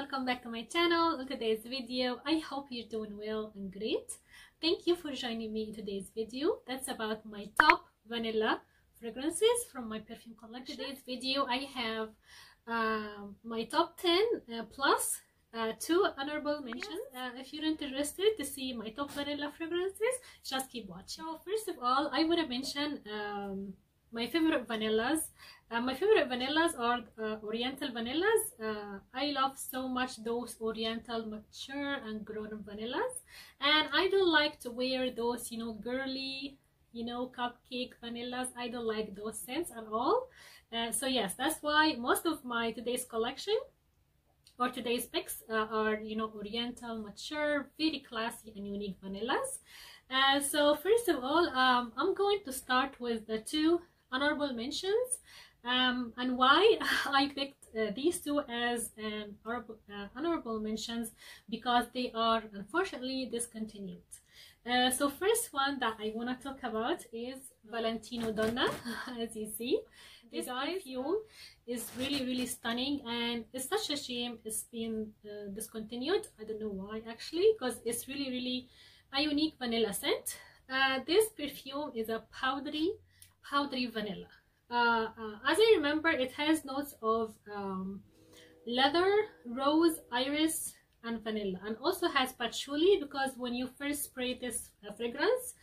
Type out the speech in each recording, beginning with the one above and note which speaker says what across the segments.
Speaker 1: welcome back to my channel. In today's video, I hope you're doing well and great. Thank you for joining me in today's video. That's about my top vanilla fragrances from my perfume collection. In today's video, I have my top 10 plus 2 honorable mentions. If you're interested to see my top vanilla fragrances, just keep watching. So first of all, I want to mention my favorite vanillas. My favorite vanillas are oriental vanillas. I love so much those oriental mature and grown vanillas, and I don't like to wear those, you know, girly, you know, cupcake vanillas. I don't like those scents at all. So yes, that's why most of my today's collection or today's picks are, you know, oriental, mature, very classy and unique vanillas. So first of all, I'm going to start with the 2 honorable mentions, and why I picked these 2 as honorable mentions, because they are unfortunately discontinued. So first one that I want to talk about is Valentino Donna. As you see, this perfume is really stunning, and it's such a shame it's been discontinued. I don't know why actually, because it's really a unique vanilla scent. This perfume is a powdery vanilla. As I remember, it has notes of leather, rose, iris, and vanilla, and also has patchouli, because when you first spray this fragrance,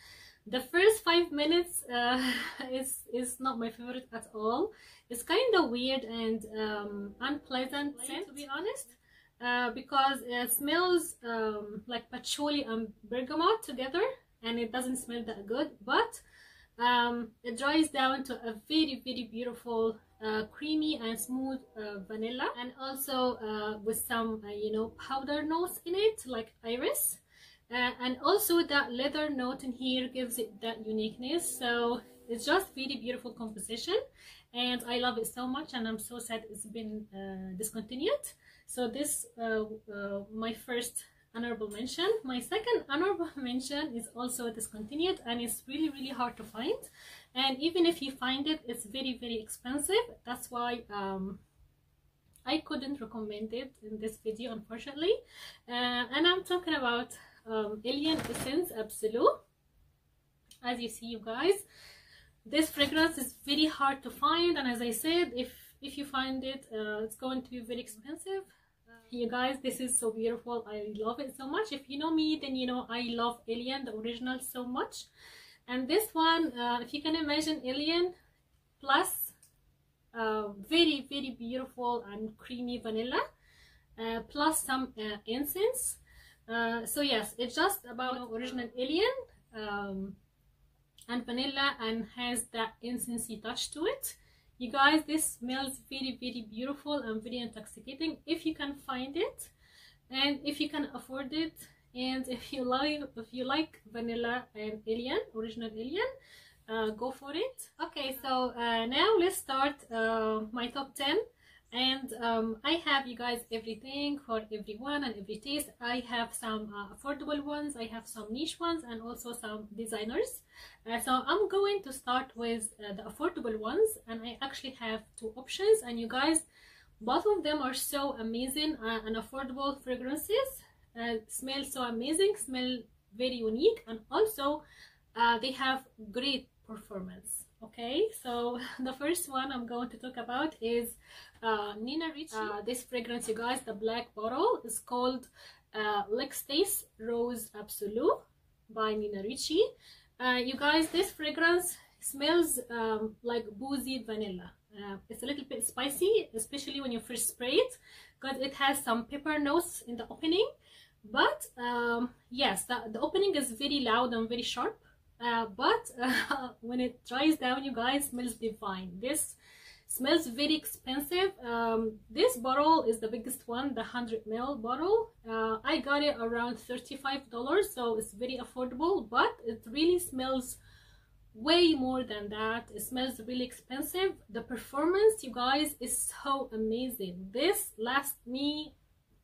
Speaker 1: the first 5 minutes is not my favorite at all. It's kind of weird and unpleasant scent, to be honest, because it smells like patchouli and bergamot together, and it doesn't smell that good, but it dries down to a very beautiful creamy and smooth vanilla, and also with some you know, powder notes in it like iris, and also that leather note in here gives it that uniqueness. So it's just very beautiful composition, and I love it so much, and I'm so sad it's been discontinued. So this my first honorable mention. My second honorable mention is also discontinued, and it's really hard to find, and even if you find it, it's very expensive. That's why I couldn't recommend it in this video, unfortunately. And I'm talking about Libre Intense Absolue. As you see, you guys, this fragrance is very hard to find, and as I said, if you find it, it's going to be very expensive. You guys, this is so beautiful. I love it so much. If you know me, then you know I love Alien, the original, so much. And this one, if you can imagine Alien plus very beautiful and creamy vanilla, plus some incense. So yes, it's just about, you know, original Alien and vanilla, and has that incensey touch to it. You guys, this smells very beautiful and very intoxicating. If you can find it, and if you can afford it, and if you like vanilla and Alien, original Alien, go for it. Okay, so now let's start my top 10. And I have, you guys, everything for everyone and every taste. I have some affordable ones, I have some niche ones, and also some designers. So I'm going to start with the affordable ones, and I actually have 2 options, and you guys, both of them are so amazing and affordable fragrances. Smell so amazing, smell very unique, and also they have great performance. Okay, so the first one I'm going to talk about is Ricci. This fragrance, you guys, the black bottle, is called L'Ecstasy Rose Absolue by Ricci. You guys, this fragrance smells like boozy vanilla. It's a little bit spicy, especially when you first spray it, because it has some pepper notes in the opening. But yes, the opening is very loud and very sharp. But when it dries down, you guys, smells divine. This smells very expensive. This bottle is the biggest one, the 100 ml bottle. I got it around $35, so it's very affordable, but it really smells way more than that. It smells really expensive. The performance, you guys, is so amazing. This lasts me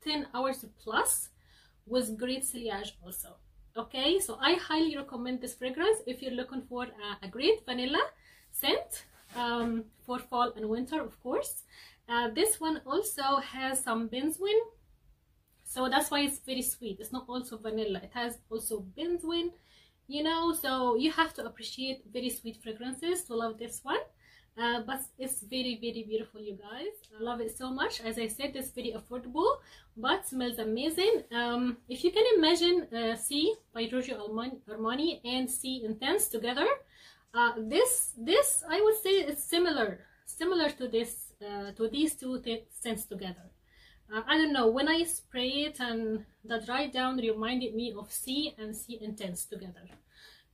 Speaker 1: 10 hours plus with great sillage also. Okay, so I highly recommend this fragrance if you're looking for a great vanilla scent for fall and winter, of course. This one also has some benzoin so that's why it's very sweet. It's not also vanilla, it has also benzoin, you know, so you have to appreciate very sweet fragrances to love this one. But it's very beautiful, you guys. I love it so much. As I said, it's very affordable but smells amazing. If you can imagine C by Giorgio Armani and C Intense together, this I would say is similar to this to these two scents together. I don't know, when I spray it and the dry down reminded me of C and C Intense together.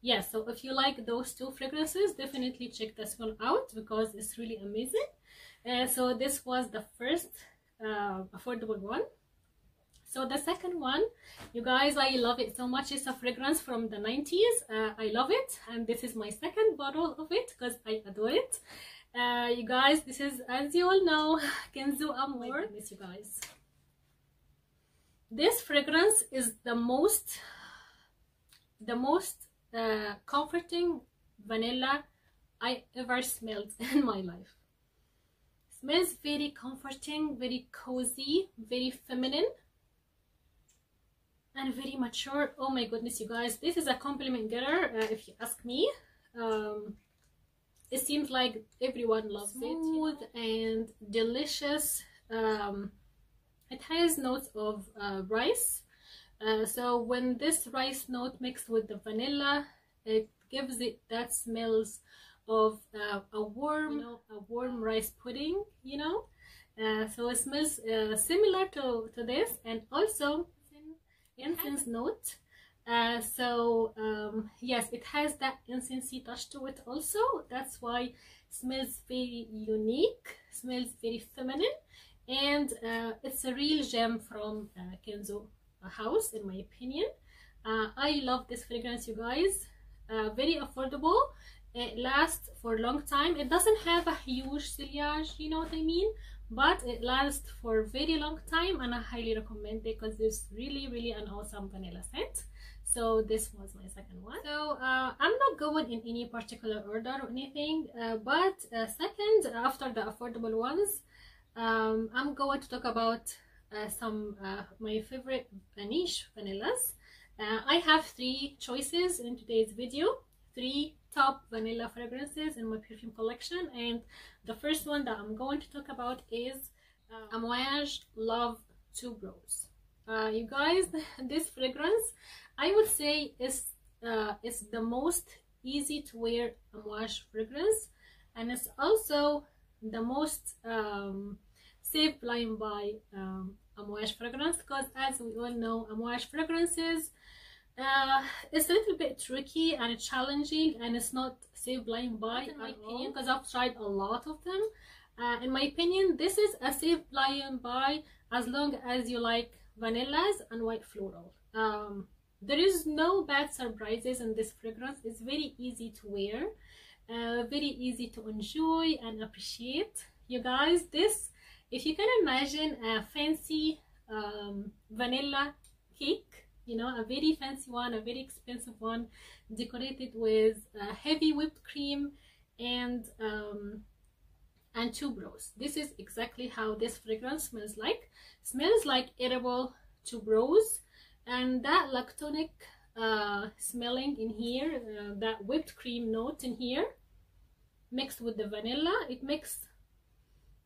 Speaker 1: Yeah, so if you like those two fragrances, definitely check this one out because it's really amazing. So this was the first affordable one. So the second one, you guys, I love it so much. It's a fragrance from the 90s. I love it, and this is my second bottle of it because I adore it. You guys, this is, as you all know, Kenzo Amour. Oh my goodness, you guys, this fragrance is the most comforting vanilla I ever smelled in my life. Smells very comforting, very cozy, very feminine, and very mature. Oh my goodness, you guys, this is a compliment getter, if you ask me. It seems like everyone loves it. Smooth and delicious. It has notes of rice. So when this rice note mixed with the vanilla, it gives it that smells of a warm rice pudding, you know. So it smells similar to this, and also incense note. Yes, it has that incensey touch to it also. That's why it smells very unique, smells very feminine, and it's a real gem from Kenzo house, in my opinion. I love this fragrance, you guys. Very affordable. It lasts for a long time. It doesn't have a huge sillage, you know what I mean, but it lasts for a very long time, and I highly recommend it because it's really an awesome vanilla scent. So this was my second one. So I'm not going in any particular order or anything, but second, after the affordable ones, I'm going to talk about some my favorite niche vanillas. I have 3 choices in today's video, 3 top vanilla fragrances in my perfume collection, and the first one that I'm going to talk about is Amouage Love Tuberose. You guys, this fragrance, I would say, is the most easy to wear Amouage fragrance, and it's also the most safe blind buy Amouage fragrance, because as we all know, Amouage fragrances, it's a little bit tricky and challenging, and it's not safe blind buy in my opinion, because I've tried a lot of them. In my opinion, this is a safe blind buy as long as you like vanillas and white floral. There is no bad surprises in this fragrance. It's very easy to wear, very easy to enjoy and appreciate. You guys, this, if you can imagine a fancy vanilla cake, you know, a very fancy one, a very expensive one, decorated with heavy whipped cream and tuberose. This is exactly how this fragrance smells like. Smells like edible tuberose, and that lactonic smelling in here, that whipped cream note in here, mixed with the vanilla, it makes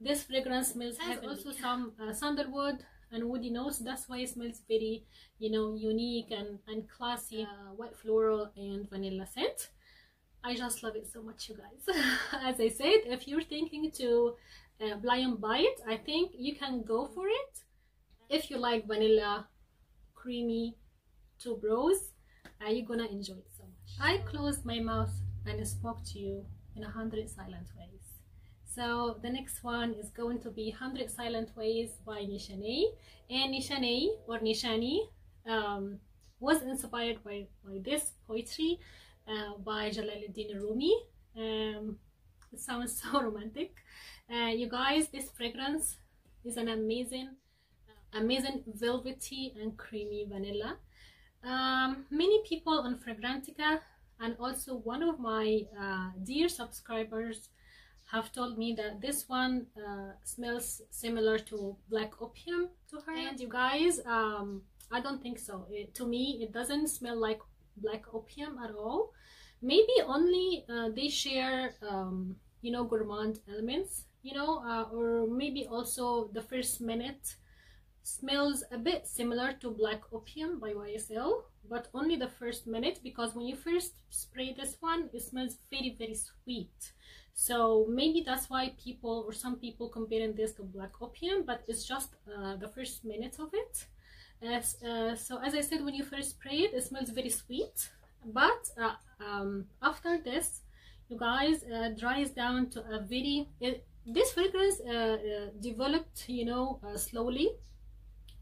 Speaker 1: this fragrance smells heavenly. Also some sandalwood and woody notes. That's why it smells very, you know, unique and classy, white floral and vanilla scent. I just love it so much, you guys. As I said, if you're thinking to blind buy it, I think you can go for it. If you like vanilla, creamy tuberose, you're gonna enjoy it so much. I closed my mouth and spoke to you in 100 silent ways. So the next one is going to be 100 Silent Ways by Nishane. And Nishane, or Nishane, was inspired by this poetry by Jalaluddin Rumi. It sounds so romantic. You guys, this fragrance is an amazing velvety and creamy vanilla. Many people on Fragrantica, and also one of my dear subscribers, have told me that this one smells similar to black opium to her, and you guys, I don't think so. To me, it doesn't smell like black opium at all. Maybe only they share you know, gourmand elements, you know, or maybe also the first minute smells a bit similar to Black Opium by YSL, but only the first minute, because when you first spray this one, it smells very, very sweet. So maybe that's why people, or some people, comparing this to Black Opium, but it's just the first minute of it. So as I said, when you first spray it, it smells very sweet, but after this, you guys, dries down to a very, this fragrance developed, you know, slowly.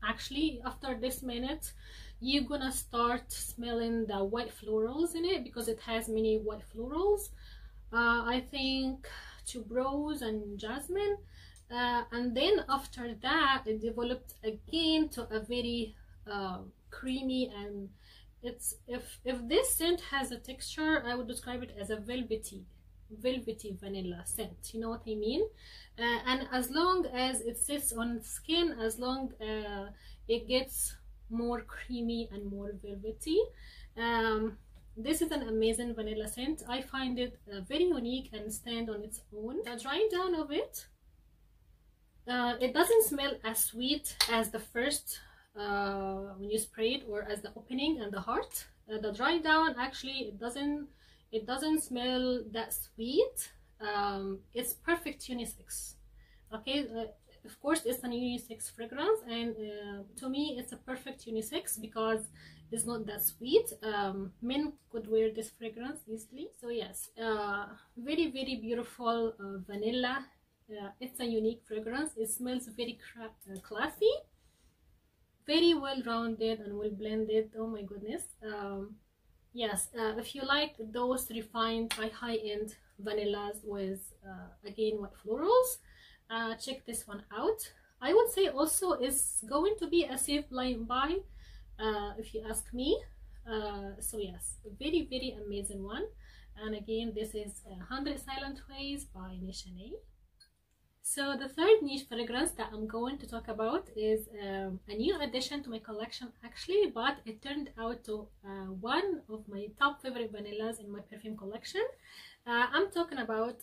Speaker 1: Actually, after this minute, you're gonna start smelling the white florals in it, because it has many white florals. I think tuberose and jasmine, and then after that it developed again to a very creamy, and it's, if this scent has a texture, I would describe it as a velvety vanilla scent, you know what I mean? And as long as it sits on skin, as long it gets more creamy and more velvety, this is an amazing vanilla scent. I find it very unique and stand on its own. The drying down of it, it doesn't smell as sweet as the first when you spray it, or as the opening and the heart. The dry down, actually, it doesn't smell that sweet. It's perfect unisex. Okay, of course it's an unisex fragrance, and to me it's a perfect unisex because it's not that sweet. Men could wear this fragrance easily. So yes, very, very beautiful vanilla. It's a unique fragrance. It smells very classy, very well rounded and well blended. Oh my goodness. Yes, if you like those refined high-end vanillas with again white florals, check this one out. I would say also it's going to be a safe blind buy, if you ask me. So yes, a very, very amazing one. And again, this is 100 Silent Ways by Nishane. So the third niche fragrance that I'm going to talk about is a new addition to my collection actually, but it turned out to one of my top favorite vanillas in my perfume collection. I'm talking about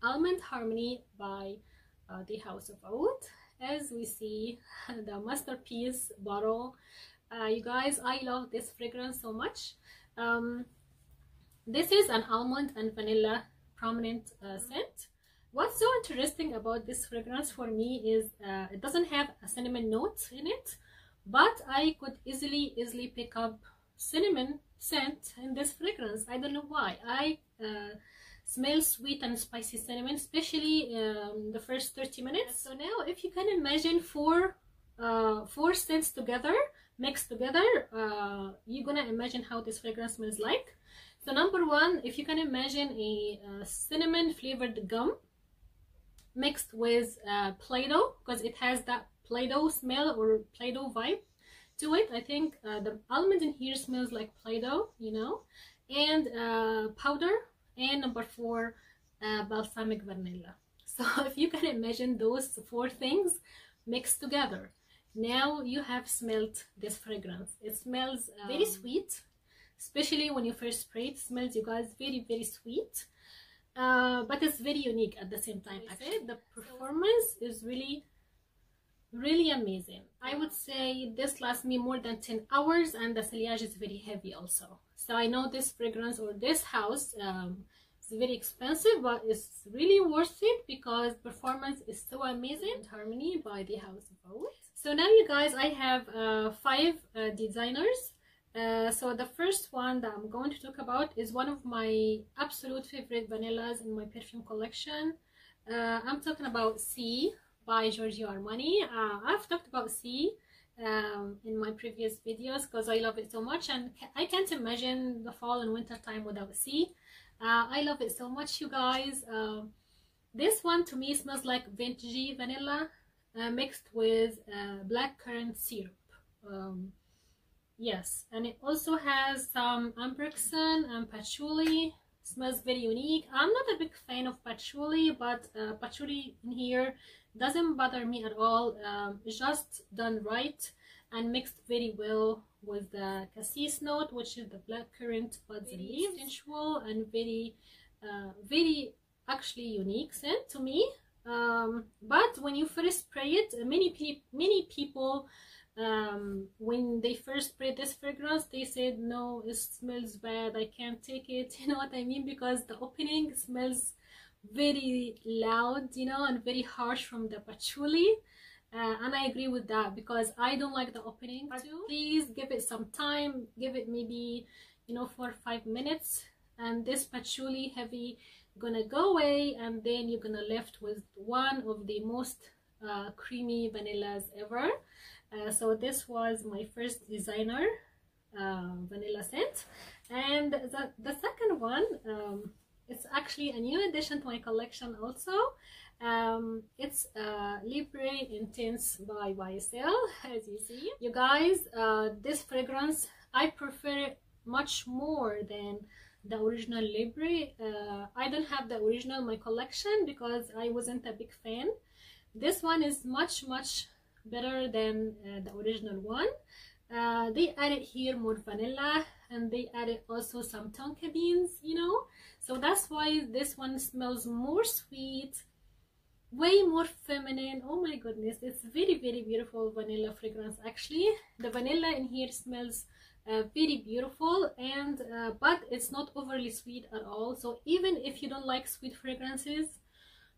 Speaker 1: Almond Harmony by the House of Oud. As we see, the masterpiece bottle. You guys, I love this fragrance so much. This is an almond and vanilla prominent scent. What's so interesting about this fragrance for me is it doesn't have a cinnamon note in it, but I could easily pick up cinnamon scent in this fragrance. I don't know why. I smell sweet and spicy cinnamon, especially the first 30 minutes. So now if you can imagine four scents together, mixed together, you're gonna imagine how this fragrance smells like. So number one, if you can imagine a cinnamon flavored gum mixed with Play-Doh, because it has that Play-Doh smell or Play-Doh vibe to it. I think the almond in here smells like Play-Doh, you know, and powder, and number four, balsamic vanilla. So if you can imagine those four things mixed together, now you have smelled this fragrance. It smells very sweet, especially when you first spray it. Smells, you guys, very, very sweet. But it's very unique at the same time. Actually, the performance is really, really amazing. I would say this lasts me more than 10 hours, and the sillage is very heavy also. So I know this fragrance or this house is very expensive, but it's really worth it because performance is so amazing. Harmony by the House of Oud. So now you guys, I have 5 designers. So the first one that I'm going to talk about is one of my absolute favorite vanillas in my perfume collection. I'm talking about C by Giorgio Armani. I've talked about C in my previous videos because I love it so much, and I can't imagine the fall and winter time without C. I love it so much, you guys. This one to me smells like vintagey vanilla mixed with black currant syrup. Yes, and it also has some ambroxan and patchouli Smells very unique. I'm not a big fan of patchouli, but patchouli in here doesn't bother me at all. It's just done right and mixed very well with the cassis note, which is the blackcurrant buds and leaves. Sensual and very actually unique scent to me. But when you first spray it, many people when they first sprayed this fragrance, they said, no, it smells bad, I can't take it. You know what I mean? Because the opening smells very loud, you know, and very harsh from the patchouli. And I agree with that, because I don't like the opening too. Please give it some time, give it maybe, you know, 4 or 5 minutes, and this patchouli heavy gonna go away, and then you're gonna left with one of the most creamy vanillas ever. So this was my first designer vanilla scent, and the second one, it's actually a new addition to my collection also. It's Libre Intense by YSL, as you see. You guys, this fragrance I prefer it much more than the original Libre. I don't have the original in my collection because I wasn't a big fan. This one is much better than the original one. They added here more vanilla, and they added also some tonka beans, you know, so that's why this one smells more sweet, way more feminine. Oh my goodness, it's very beautiful vanilla fragrance. Actually, the vanilla in here smells very beautiful, and but it's not overly sweet at all. So even if you don't like sweet fragrances,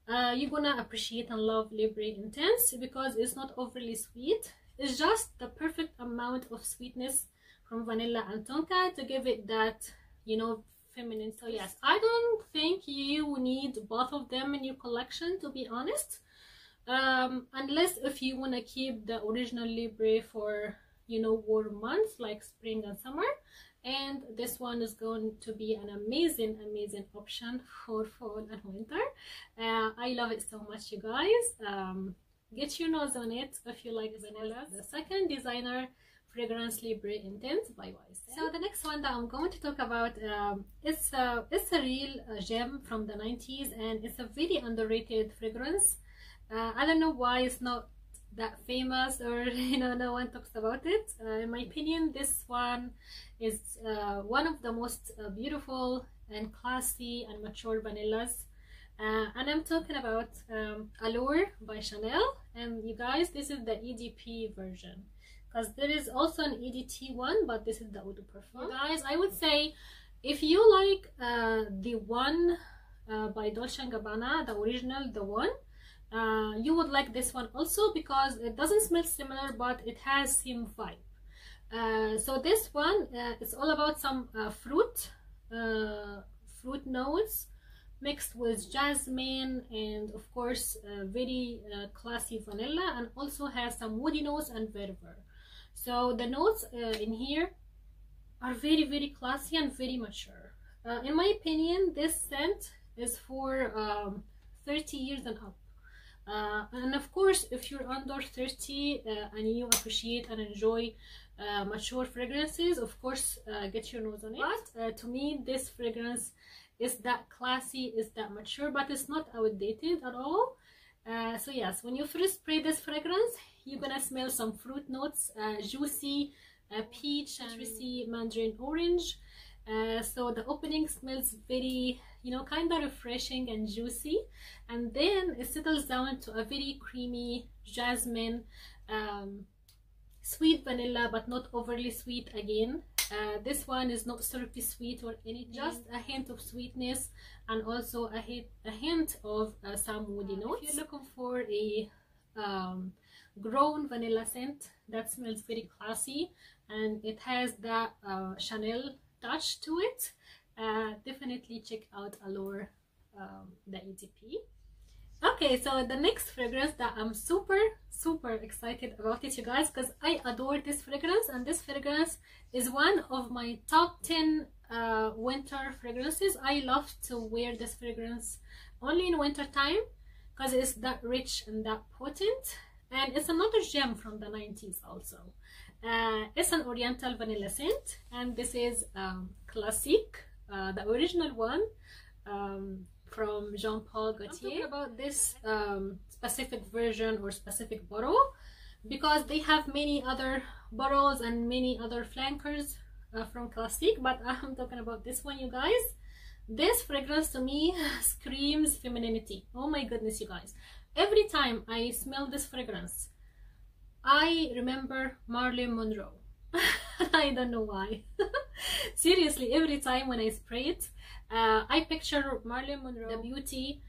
Speaker 1: you're gonna appreciate and love Libre Intense, because it's not overly sweet. It's just the perfect amount of sweetness from vanilla and tonka to give it that, you know, feminine. So yes, I don't think you need both of them in your collection, to be honest, unless if you want to keep the original Libre for, you know, warm months like spring and summer. And this one is going to be an amazing option for fall and winter. I love it so much, you guys. Get your nose on it if you like vanilla. The second designer fragrance, Libre Intense by YSL. So the next one that I'm going to talk about, it's a real gem from the 90s, and it's a very underrated fragrance. I don't know why it's not that famous, or you know, no one talks about it. In my opinion, this one is one of the most beautiful and classy and mature vanillas, and I'm talking about Allure by Chanel. And you guys, this is the EDP version, because there is also an EDT one, but this is the Eau de Parfum. Guys, I would say if you like the one by Dolce & Gabbana, the original, the one, you would like this one also, because it doesn't smell similar, but it has same vibe. So this one, it's all about some fruit notes mixed with jasmine, and of course very classy vanilla, and also has some woody notes and vetiver. So the notes in here are very classy and very mature. In my opinion, this scent is for 30 years and up. And of course, if you're under 30 and you appreciate and enjoy mature fragrances, of course, get your nose on it. But to me, this fragrance is that classy, is that mature, but it's not outdated at all. So yes, when you first spray this fragrance, you're gonna smell some fruit notes, juicy peach, citrusy, mandarin orange. So the opening smells very, you know, kind of refreshing and juicy, and then it settles down to a very creamy jasmine, sweet vanilla, but not overly sweet again. This one is not syrupy sweet or anything, just a hint of sweetness, and also a hint of some woody notes. If you're looking for a grown vanilla scent that smells very classy and it has that Chanel touch to it, definitely check out Allure, the EDP. Okay, so the next fragrance that I'm super excited about it, you guys, because I adore this fragrance, and this fragrance is one of my top 10 winter fragrances. I love to wear this fragrance only in winter time because it's that rich and that potent, and it's another gem from the 90s also. It's an oriental vanilla scent, and this is Classique the original one from Jean-Paul Gaultier. I'm talking about this specific version or specific bottle because they have many other bottles and many other flankers from Classique, but I'm talking about this one, you guys. This fragrance to me screams femininity. Oh my goodness, you guys. Every time I smell this fragrance, I remember Marilyn Monroe. I don't know why. Seriously, every time when I spray it, I picture Marilyn Monroe, the beauty.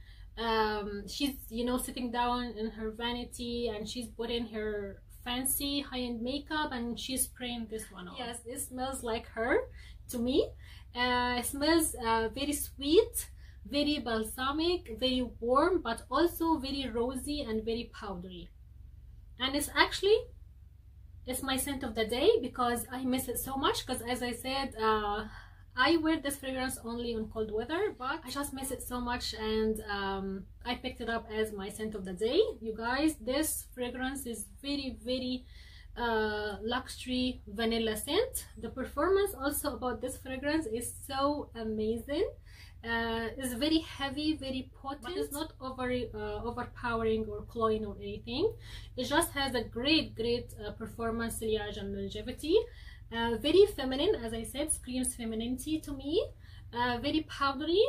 Speaker 1: She's, you know, sitting down in her vanity and she's putting her fancy high-end makeup and she's spraying this one on. Yes, it smells like her to me. It smells very sweet, very balsamic, very warm, but also very rosy and very powdery. And it's my scent of the day because I miss it so much, because as I said, I wear this fragrance only on cold weather, but I just miss it so much, and I picked it up as my scent of the day. You guys, this fragrance is very luxury vanilla scent. The performance also about this fragrance is so amazing. It's very heavy, very potent, but it's not overpowering or cloying or anything. It just has a great performance, sillage and longevity. Very feminine, as I said, screams femininity to me. Very powdery,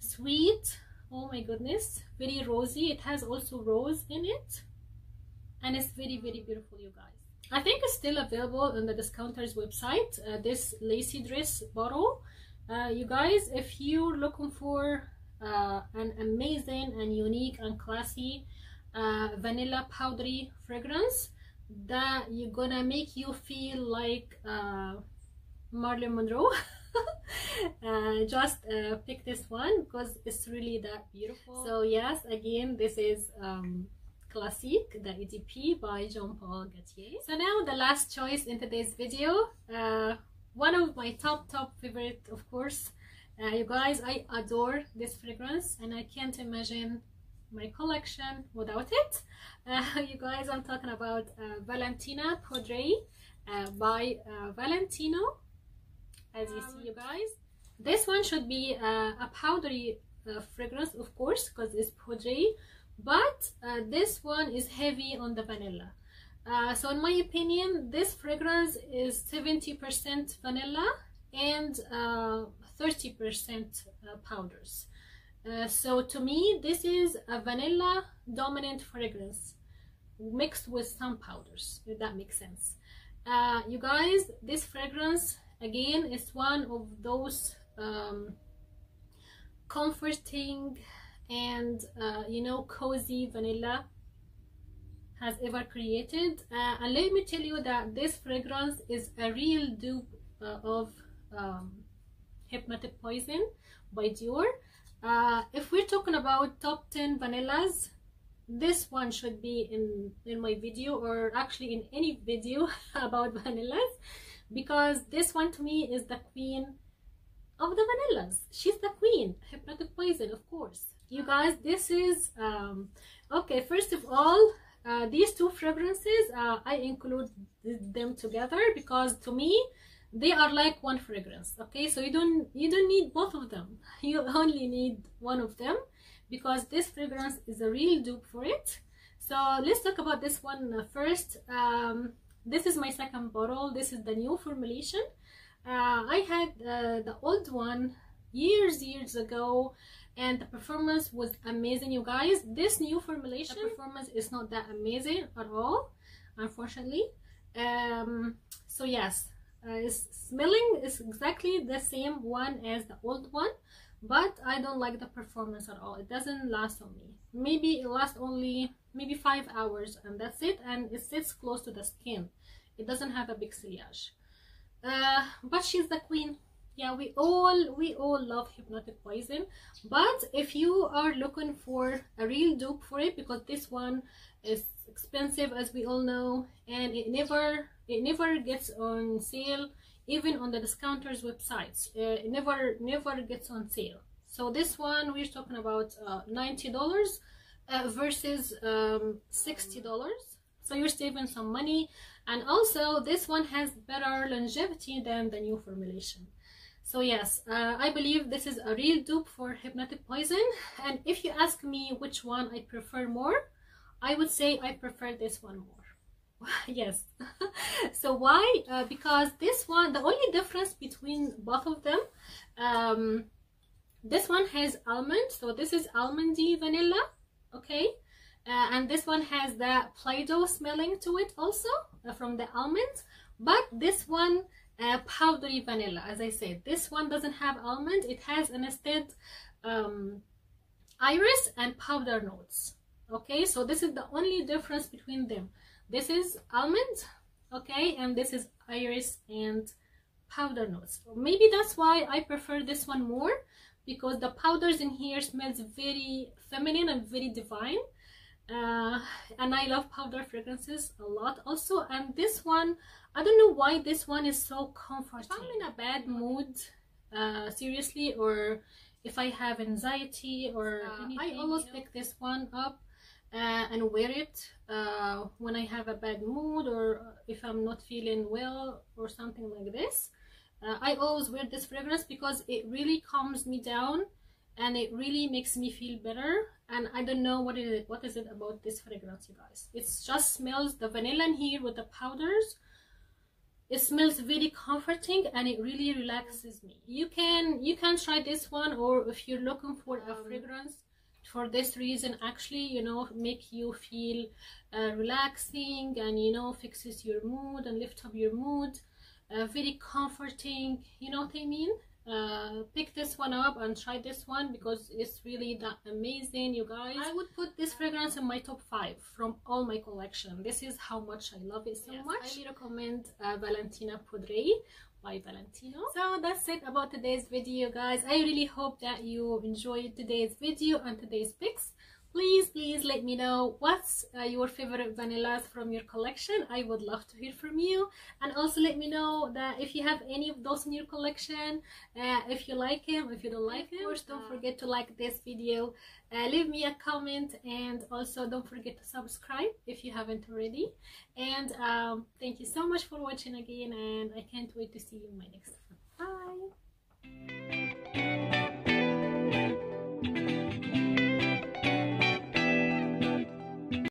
Speaker 1: sweet, oh my goodness, very rosy. It has also rose in it, and it's very beautiful, you guys. I think it's still available on the discounters website, this lacy dress bottle. You guys, if you're looking for an amazing and unique and classy vanilla powdery fragrance that you're gonna make you feel like Marilyn Monroe, just pick this one because it's really that beautiful. So yes, again, this is Classique, the EDP by Jean-Paul Gaultier. So now the last choice in today's video, one of my top favorite, of course. You guys, I adore this fragrance and I can't imagine my collection without it. You guys, I'm talking about Valentino Podre by Valentino. As you see, you guys, this one should be a powdery fragrance, of course, because it's Podre, but this one is heavy on the vanilla. So in my opinion, this fragrance is 70% vanilla and 30% powders. So to me, this is a vanilla dominant fragrance mixed with some powders, if that makes sense. You guys, this fragrance again is one of those comforting and you know, cozy vanilla has ever created. And let me tell you that this fragrance is a real dupe of Hypnotic Poison by Dior. If we're talking about top 10 vanillas, this one should be in my video, or actually in any video about vanillas, because this one to me is the queen of the vanillas. She's the queen. Hypnotic Poison, of course. You guys, this is okay, first of all, these two fragrances, I include them together because to me they are like one fragrance. Okay, so you don't need both of them, you only need one of them, because this fragrance is a real dupe for it. So let's talk about this one first. This is my second bottle. This is the new formulation. I had the old one years ago, and the performance was amazing, you guys. This new formulation, the performance is not that amazing at all, unfortunately. So yes, smelling is exactly the same one as the old one, but I don't like the performance at all. It doesn't last on me. Maybe it lasts only maybe 5 hours and that's it, and it sits close to the skin. It doesn't have a big sillage. But she's the queen. Yeah, we all love Hypnotic Poison, but if you are looking for a real dupe for it, because this one is expensive, as we all know, and it never gets on sale, even on the discounters websites. It never gets on sale. So this one we're talking about $90 versus $60. So you're saving some money, and also this one has better longevity than the new formulation. So yes, I believe this is a real dupe for Hypnotic Poison. And if you ask me which one I prefer more, I would say I prefer this one more. Yes. So why? Because this one, the only difference between both of them, this one has almond, so this is almondy vanilla, okay, and this one has the Play-Doh smelling to it also from the almonds, but this one powdery vanilla. As I said, this one doesn't have almond, it has instead iris and powder notes. Okay, so this is the only difference between them. This is almond, okay, and this is iris and powder notes. So maybe that's why I prefer this one more, because the powders in here smells very feminine and very divine, and I love powder fragrances a lot also. And this one, I don't know why this one is so comforting. If I'm in a bad mood, seriously, or if I have anxiety or anything, I always pick this one up and wear it when I have a bad mood, or if I'm not feeling well or something like this. I always wear this fragrance because it really calms me down and it really makes me feel better. And I don't know what is it about this fragrance, you guys. It just smells, the vanilla in here with the powders, it smells very comforting and it really relaxes me. You can try this one, or if you're looking for a fragrance for this reason, actually, you know, make you feel relaxing and, you know, fixes your mood and lift up your mood, very comforting, you know what I mean. Pick this one up and try this one because it's really that amazing, you guys. I would put this fragrance in my top 5 from all my collection. This is how much I love it so much. I highly recommend Valentino Podre by Valentino. So that's it about today's video, guys. I really hope that you enjoyed today's video and today's picks. Please let me know what's your favorite vanillas from your collection. I would love to hear from you. And also let me know that if you have any of those in your collection, if you like him, if you don't like him. Of course, don't forget to like this video, leave me a comment, and also don't forget to subscribe if you haven't already. And thank you so much for watching again, and I can't wait to see you in my next one. Bye.